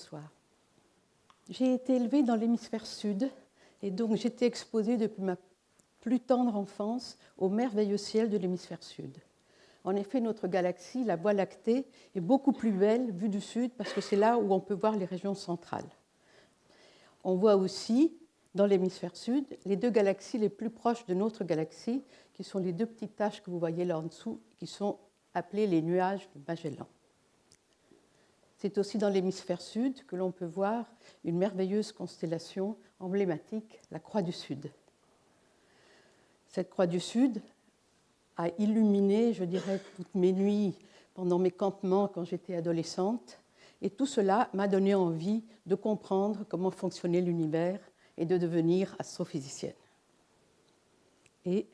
bonsoir. J'ai été élevée dans l'hémisphère sud et donc j'étais exposée depuis ma plus tendre enfance au merveilleux ciel de l'hémisphère sud. En effet, notre galaxie, la Voie lactée, est beaucoup plus belle vue du sud parce que c'est là où on peut voir les régions centrales. On voit aussi, dans l'hémisphère sud, les deux galaxies les plus proches de notre galaxie, qui sont les deux petites taches que vous voyez là en dessous, qui sont appelées les nuages de Magellan. C'est aussi dans l'hémisphère sud que l'on peut voir une merveilleuse constellation emblématique, la Croix du Sud. Cette Croix du Sud a illuminé, je dirais, toutes mes nuits pendant mes campements quand j'étais adolescente. Et tout cela m'a donné envie de comprendre comment fonctionnait l'univers et de devenir astrophysicienne. Et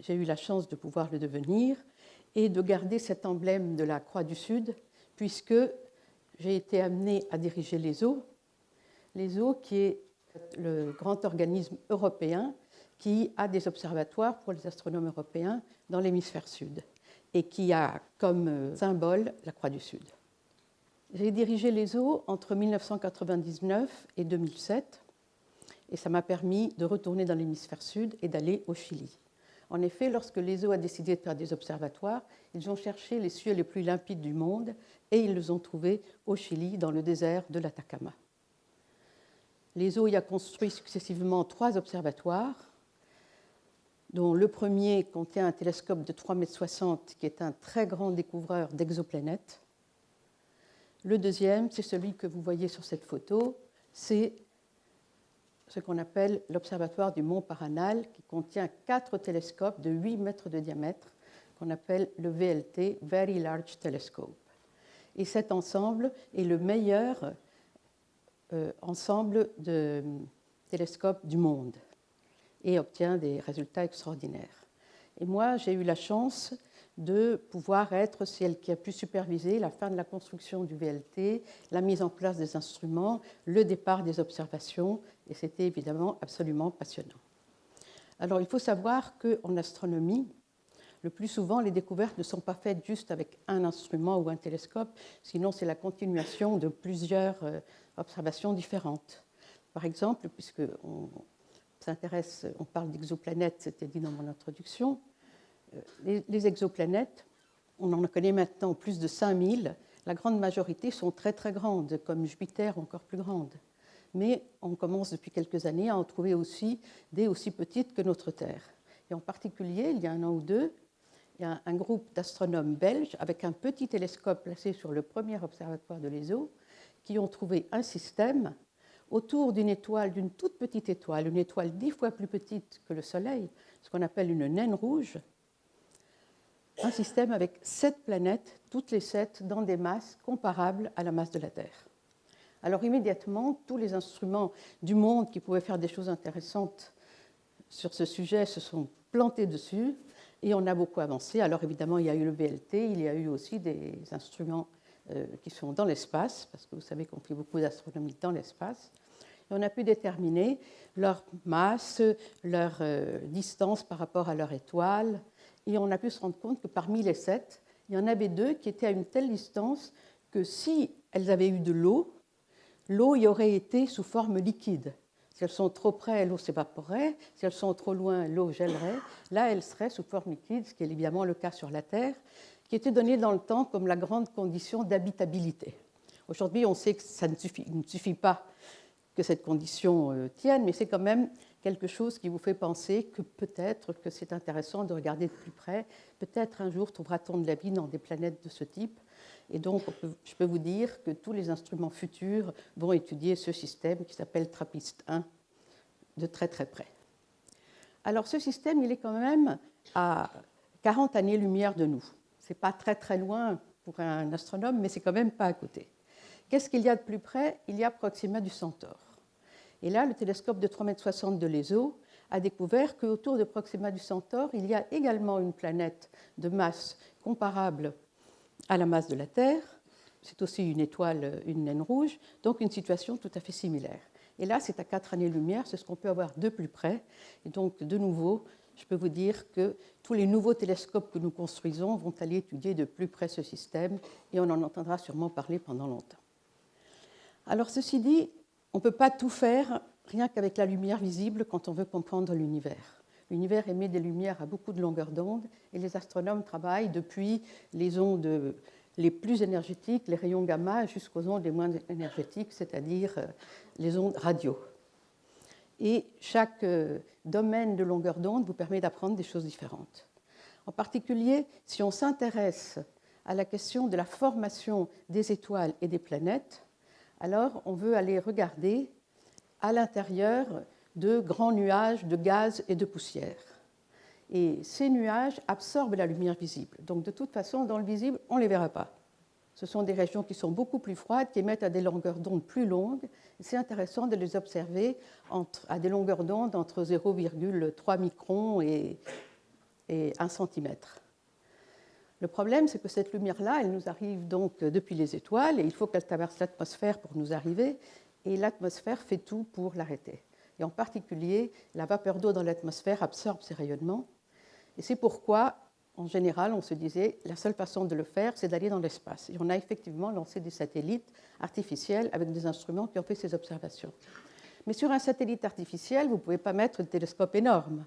j'ai eu la chance de pouvoir le devenir et de garder cet emblème de la Croix du Sud, puisque j'ai été amenée à diriger l'ESO, qui est le grand organisme européen qui a des observatoires pour les astronomes européens dans l'hémisphère sud et qui a comme symbole la Croix du Sud. J'ai dirigé l'ESO entre 1999 et 2007 et ça m'a permis de retourner dans l'hémisphère sud et d'aller au Chili. En effet, lorsque l'ESO a décidé de faire des observatoires, ils ont cherché les cieux les plus limpides du monde et ils les ont trouvés au Chili, dans le désert de l'Atacama. L'ESO y a construit successivement 3 observatoires, dont le premier contient un télescope de 3,60 m qui est un très grand découvreur d'exoplanètes. Le deuxième, c'est celui que vous voyez sur cette photo, c'est ce qu'on appelle l'observatoire du Mont Paranal, qui contient 4 télescopes de 8 mètres de diamètre, qu'on appelle le VLT, Very Large Telescope. Et cet ensemble est le meilleur ensemble de télescopes du monde et obtient des résultats extraordinaires. Et moi, j'ai eu la chance de pouvoir être celle qui a pu superviser la fin de la construction du VLT, la mise en place des instruments, le départ des observations, et c'était évidemment absolument passionnant. Alors, il faut savoir qu'en astronomie, le plus souvent, les découvertes ne sont pas faites juste avec un instrument ou un télescope, sinon c'est la continuation de plusieurs observations différentes. Par exemple, puisqu'on s'intéresse, on parle d'exoplanètes, c'était dit dans mon introduction, les exoplanètes, on en connaît maintenant plus de 5000. La grande majorité sont très très grandes, comme Jupiter, encore plus grandes. Mais on commence depuis quelques années à en trouver aussi des aussi petites que notre Terre. Et en particulier, il y a 1 an ou 2, il y a un groupe d'astronomes belges avec un petit télescope placé sur le premier observatoire de l'ESO qui ont trouvé un système autour d'une étoile, d'une toute petite étoile, une étoile 10 fois plus petite que le Soleil, ce qu'on appelle une naine rouge, un système avec 7 planètes, toutes les 7 dans des masses comparables à la masse de la Terre. Alors immédiatement, tous les instruments du monde qui pouvaient faire des choses intéressantes sur ce sujet se sont plantés dessus et on a beaucoup avancé. Alors évidemment, il y a eu le VLT, il y a eu aussi des instruments qui sont dans l'espace, parce que vous savez qu'on fait beaucoup d'astronomie dans l'espace. Et on a pu déterminer leur masse, leur distance par rapport à leur étoile. Et on a pu se rendre compte que parmi les 7, il y en avait 2 qui étaient à une telle distance que si elles avaient eu de l'eau y aurait été sous forme liquide. Si elles sont trop près, l'eau s'évaporerait. Si elles sont trop loin, l'eau gèlerait. Là, elles seraient sous forme liquide, ce qui est évidemment le cas sur la Terre, qui était donné dans le temps comme la grande condition d'habitabilité. Aujourd'hui, on sait que ça ne suffit pas que cette condition tienne, mais c'est quand même quelque chose qui vous fait penser que peut-être que c'est intéressant de regarder de plus près. Peut-être un jour trouvera-t-on de la vie dans des planètes de ce type. Et donc, je peux vous dire que tous les instruments futurs vont étudier ce système qui s'appelle TRAPPIST-1 de très très près. Alors, ce système, il est quand même à 40 années-lumière de nous. Ce n'est pas très très loin pour un astronome, mais c'est quand même pas à côté. Qu'est-ce qu'il y a de plus près? Il y a Proxima du Centaure. Et là, le télescope de 3,60 m de l'ESO a découvert qu'autour de Proxima du Centaure, il y a également une planète de masse comparable à la masse de la Terre. C'est aussi une étoile, une naine rouge, donc une situation tout à fait similaire. Et là, c'est à 4 années-lumière, c'est ce qu'on peut avoir de plus près. Et donc, de nouveau, je peux vous dire que tous les nouveaux télescopes que nous construisons vont aller étudier de plus près ce système, et on en entendra sûrement parler pendant longtemps. Alors ceci dit, on ne peut pas tout faire rien qu'avec la lumière visible quand on veut comprendre l'univers. L'univers émet des lumières à beaucoup de longueurs d'onde et les astronomes travaillent depuis les ondes les plus énergétiques, les rayons gamma, jusqu'aux ondes les moins énergétiques, c'est-à-dire les ondes radio. Et chaque domaine de longueur d'onde vous permet d'apprendre des choses différentes. En particulier, si on s'intéresse à la question de la formation des étoiles et des planètes, alors on veut aller regarder à l'intérieur de grands nuages de gaz et de poussière. Et ces nuages absorbent la lumière visible. Donc de toute façon, dans le visible, on ne les verra pas. Ce sont des régions qui sont beaucoup plus froides, qui émettent à des longueurs d'onde plus longues. C'est intéressant de les observer à des longueurs d'onde entre 0,3 microns et 1 centimètre. Le problème, c'est que cette lumière-là, elle nous arrive donc depuis les étoiles, et il faut qu'elle traverse l'atmosphère pour nous arriver, et l'atmosphère fait tout pour l'arrêter. Et en particulier, la vapeur d'eau dans l'atmosphère absorbe ces rayonnements. Et c'est pourquoi, en général, on se disait, la seule façon de le faire, c'est d'aller dans l'espace. Et on a effectivement lancé des satellites artificiels avec des instruments qui ont fait ces observations. Mais sur un satellite artificiel, vous ne pouvez pas mettre un télescope énorme.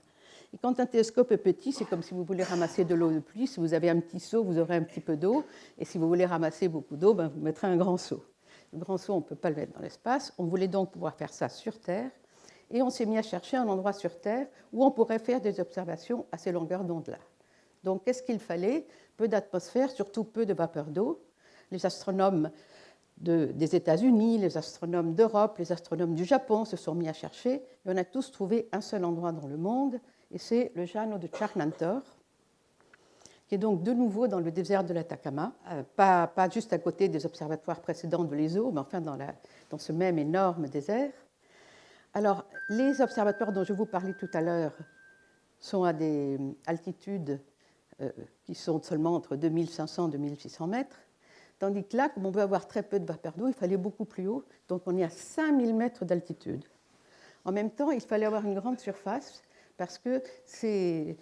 Et quand un télescope est petit, c'est comme si vous voulez ramasser de l'eau de pluie. Si vous avez un petit seau, vous aurez un petit peu d'eau. Et si vous voulez ramasser beaucoup d'eau, vous mettrez un grand seau. Le grand seau, on ne peut pas le mettre dans l'espace. On voulait donc pouvoir faire ça sur Terre. Et on s'est mis à chercher un endroit sur Terre où on pourrait faire des observations à ces longueurs d'onde-là. Donc, qu'est-ce qu'il fallait? Peu d'atmosphère, surtout peu de vapeur d'eau. Les astronomes des États-Unis, les astronomes d'Europe, les astronomes du Japon se sont mis à chercher. Et on a tous trouvé un seul endroit dans le monde, et c'est le Llano de Charnantor, qui est donc de nouveau dans le désert de l'Atacama, pas juste à côté des observatoires précédents de l'ESO, mais enfin dans ce même énorme désert. Alors, les observatoires dont je vous parlais tout à l'heure sont à des altitudes qui sont seulement entre 2500 et 2600 mètres, tandis que là, comme on veut avoir très peu de vapeur d'eau, il fallait beaucoup plus haut, donc on est à 5000 mètres d'altitude. En même temps, il fallait avoir une grande surface, parce que ces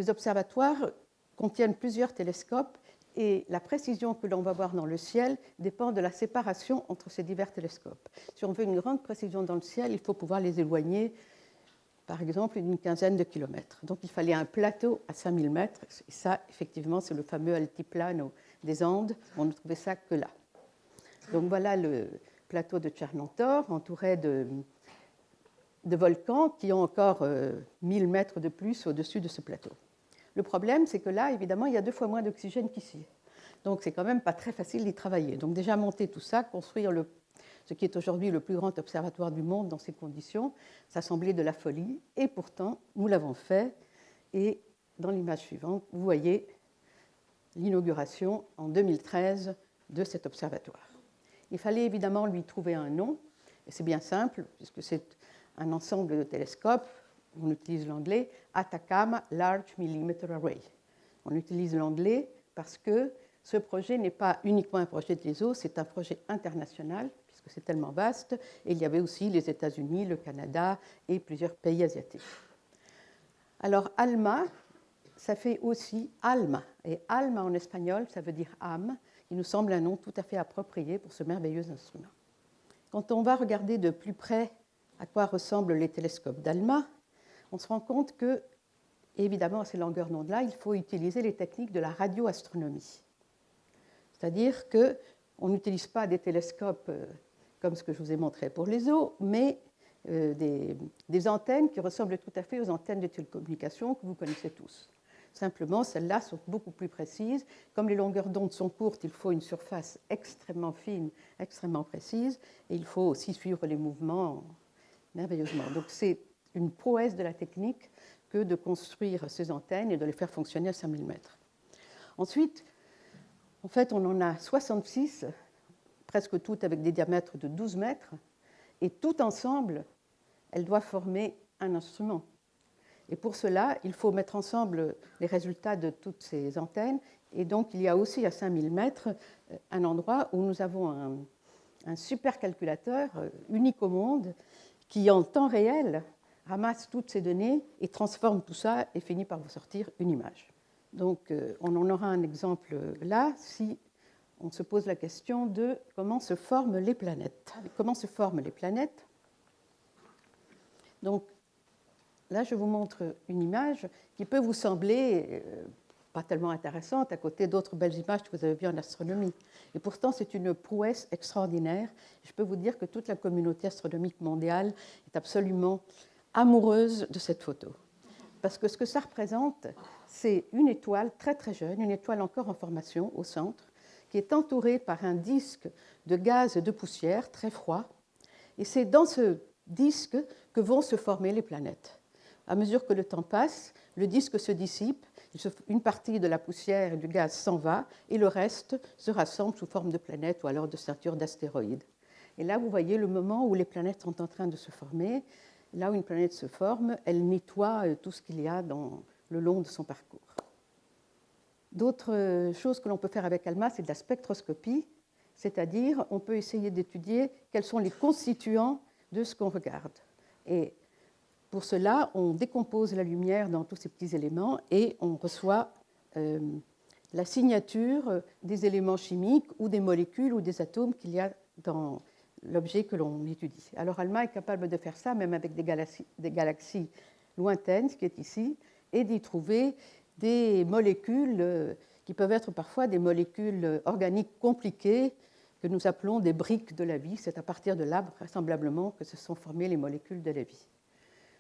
observatoires contiennent plusieurs télescopes, et la précision que l'on va voir dans le ciel dépend de la séparation entre ces divers télescopes. Si on veut une grande précision dans le ciel, il faut pouvoir les éloigner, par exemple, d'une quinzaine de kilomètres. Donc il fallait un plateau à 5000 mètres, et ça, effectivement, c'est le fameux altiplano des Andes. On ne trouvait ça que là. Donc voilà le plateau de Charnantor, entouré de volcans qui ont encore 1000 mètres de plus au-dessus de ce plateau. Le problème, c'est que là, évidemment, il y a 2 fois moins d'oxygène qu'ici. Donc, c'est quand même pas très facile d'y travailler. Donc, déjà, monter tout ça, construire ce qui est aujourd'hui le plus grand observatoire du monde dans ces conditions, ça semblait de la folie. Et pourtant, nous l'avons fait. Et dans l'image suivante, vous voyez l'inauguration en 2013 de cet observatoire. Il fallait évidemment lui trouver un nom. Et c'est bien simple, puisque c'est un ensemble de télescopes. On utilise l'anglais Atacama Large Millimeter Array. On utilise l'anglais parce que ce projet n'est pas uniquement un projet de l'ESO, c'est un projet international, puisque c'est tellement vaste. Et il y avait aussi les États-Unis, le Canada et plusieurs pays asiatiques. Alors, ALMA, ça fait aussi ALMA. Et ALMA en espagnol, ça veut dire âme. Il nous semble un nom tout à fait approprié pour ce merveilleux instrument. Quand on va regarder de plus près à quoi ressemblent les télescopes d'ALMA, on se rend compte que, évidemment, à ces longueurs d'onde-là, il faut utiliser les techniques de la radioastronomie. C'est-à-dire qu'on n'utilise pas des télescopes comme ce que je vous ai montré pour l'ESO, mais des antennes qui ressemblent tout à fait aux antennes de télécommunications que vous connaissez tous. Simplement, celles-là sont beaucoup plus précises. Comme les longueurs d'onde sont courtes, il faut une surface extrêmement fine, extrêmement précise, et il faut aussi suivre les mouvements merveilleusement. Donc, c'est une prouesse de la technique que de construire ces antennes et de les faire fonctionner à 5000 mètres. Ensuite, en fait, on en a 66, presque toutes avec des diamètres de 12 mètres, et tout ensemble, elles doivent former un instrument. Et pour cela, il faut mettre ensemble les résultats de toutes ces antennes, et donc il y a aussi à 5000 mètres un endroit où nous avons un supercalculateur unique au monde qui, en temps réel, ramasse toutes ces données et transforme tout ça et finit par vous sortir une image. Donc, on en aura un exemple là si on se pose la question de comment se forment les planètes. Comment se forment les planètes? Donc, là, je vous montre une image qui peut vous sembler pas tellement intéressante à côté d'autres belles images que vous avez vues en astronomie. Et pourtant, c'est une prouesse extraordinaire. Je peux vous dire que toute la communauté astronomique mondiale est absolument amoureuse de cette photo. Parce que ce que ça représente, c'est une étoile très très jeune, une étoile encore en formation au centre, qui est entourée par un disque de gaz et de poussière très froid. Et c'est dans ce disque que vont se former les planètes. À mesure que le temps passe, le disque se dissipe, une partie de la poussière et du gaz s'en va, et le reste se rassemble sous forme de planètes ou alors de ceintures d'astéroïdes. Et là, vous voyez le moment où les planètes sont en train de se former. Là où une planète se forme, elle nettoie tout ce qu'il y a le long de son parcours. D'autres choses que l'on peut faire avec ALMA, c'est de la spectroscopie, c'est-à-dire on peut essayer d'étudier quels sont les constituants de ce qu'on regarde. Et pour cela, on décompose la lumière dans tous ces petits éléments et on reçoit la signature des éléments chimiques ou des molécules ou des atomes qu'il y a dans l'objet que l'on étudie. Alors ALMA est capable de faire ça même avec des galaxies lointaines, ce qui est ici, et d'y trouver des molécules qui peuvent être parfois des molécules organiques compliquées que nous appelons des briques de la vie. C'est à partir de là, vraisemblablement, que se sont formées les molécules de la vie.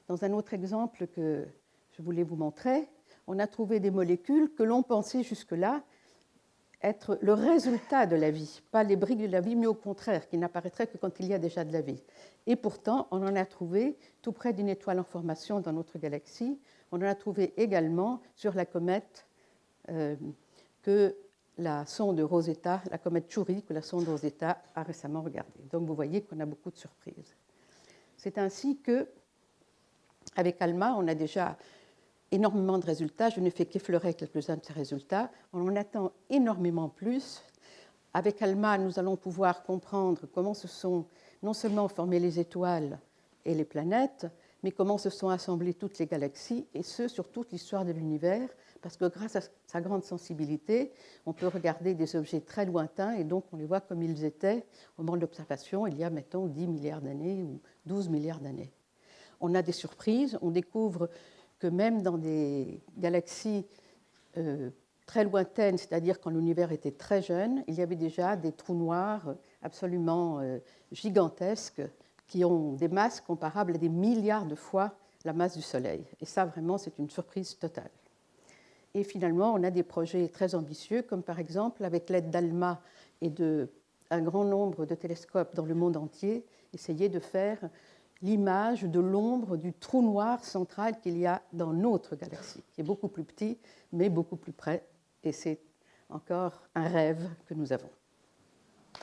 Dans un autre exemple que je voulais vous montrer, on a trouvé des molécules que l'on pensait jusque-là être le résultat de la vie, pas les briques de la vie, mais au contraire, qui n'apparaîtraient que quand il y a déjà de la vie. Et pourtant, on en a trouvé tout près d'une étoile en formation dans notre galaxie. On en a trouvé également sur la comète que la sonde Rosetta, la comète Chury, que la sonde Rosetta a récemment regardée. Donc vous voyez qu'on a beaucoup de surprises. C'est ainsi que, avec ALMA, on a déjà énormément de résultats. Je ne fais qu'effleurer quelques-uns de ces résultats. On en attend énormément plus. Avec ALMA, nous allons pouvoir comprendre comment se sont non seulement formées les étoiles et les planètes, mais comment se sont assemblées toutes les galaxies, et ce, sur toute l'histoire de l'univers, parce que grâce à sa grande sensibilité, on peut regarder des objets très lointains, et donc on les voit comme ils étaient au moment de l'observation, il y a, mettons, 10 milliards d'années ou 12 milliards d'années. On a des surprises, on découvre que même dans des galaxies très lointaines, c'est-à-dire quand l'univers était très jeune, il y avait déjà des trous noirs absolument gigantesques qui ont des masses comparables à des milliards de fois la masse du Soleil. Et ça, vraiment, c'est une surprise totale. Et finalement, on a des projets très ambitieux, comme par exemple, avec l'aide d'ALMA et d'un grand nombre de télescopes dans le monde entier, essayer de faire l'image de l'ombre du trou noir central qu'il y a dans notre galaxie, qui est beaucoup plus petit, mais beaucoup plus près. Et c'est encore un rêve que nous avons.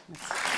Merci.